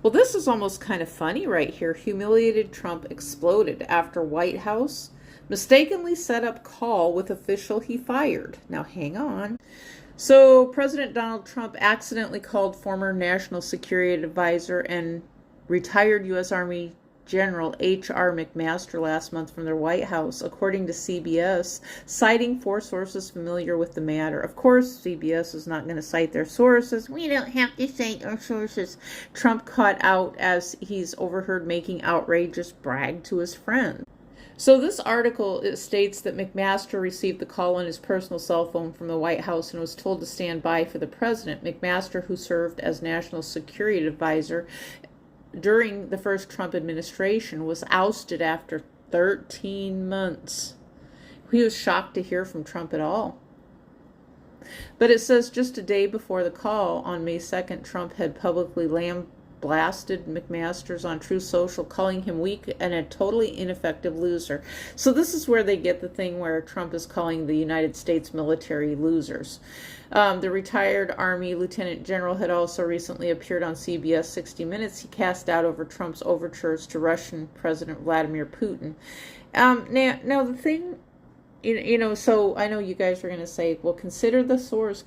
Well, this is almost kind of funny right here. Humiliated Trump exploded after White House mistakenly set up call with official he fired. Now, hang on. So, President Donald Trump accidentally called former National Security Advisor and retired U.S. Army General H.R. McMaster last month from their White House, according to CBS, citing 4 sources familiar with the matter. Of course, CBS is not going to cite their sources. We don't have to cite our sources. Trump caught out as he's overheard making outrageous brag to his friend. So this article, it states that McMaster received the call on his personal cell phone from the White House and was told to stand by for the president. McMaster, who served as National Security Advisor during the first Trump administration, was ousted after 13 months. He was shocked to hear from Trump at all. But it says just a day before the call, on May 2nd, Trump had publicly blasted McMaster's on Truth Social, calling him weak and a totally ineffective loser. So this is where they get the thing where Trump is calling the United States military losers. The retired Army Lieutenant General had also recently appeared on CBS 60 Minutes. He cast doubt over Trump's overtures to Russian President Vladimir Putin. Now the thing, so I know you guys are going to say, well, consider the source.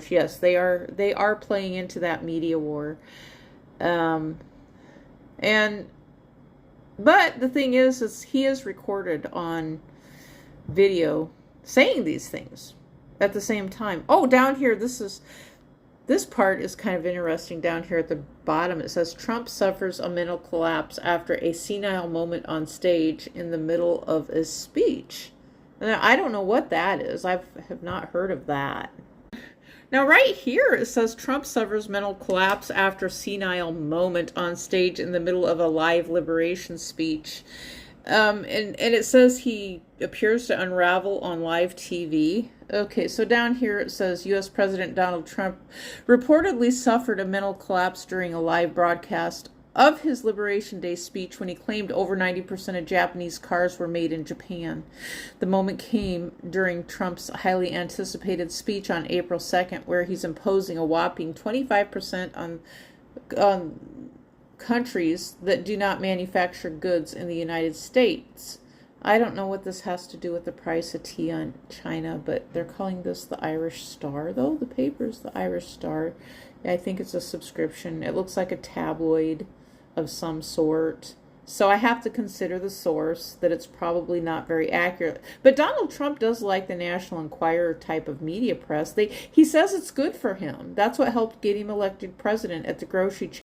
Yes, they are playing into that media war. But the thing is he is recorded on video saying these things at the same time. Oh, down here, this part is kind of interesting. Down here at the bottom, it says Trump suffers a mental collapse after a senile moment on stage in the middle of a speech. Now, I don't know what that is. I have not heard of that. Now, right here, it says Trump suffers mental collapse after senile moment on stage in the middle of a live liberation speech. And it says he appears to unravel on live TV. Okay, so down here it says U.S. President Donald Trump reportedly suffered a mental collapse during a live broadcast of his Liberation Day speech when he claimed over 90% of Japanese cars were made in Japan. The moment came during Trump's highly anticipated speech on April 2nd, where he's imposing a whopping 25% on countries that do not manufacture goods in the United States. I don't know what this has to do with the price of tea on China, but they're calling this the Irish Star, though. The paper's the Irish Star. Yeah, I think it's a subscription. It looks like a tabloid of some sort. So I have to consider the source, that it's probably not very accurate. But Donald Trump does like the National Enquirer type of media press. He says it's good for him. That's what helped get him elected president at the grocery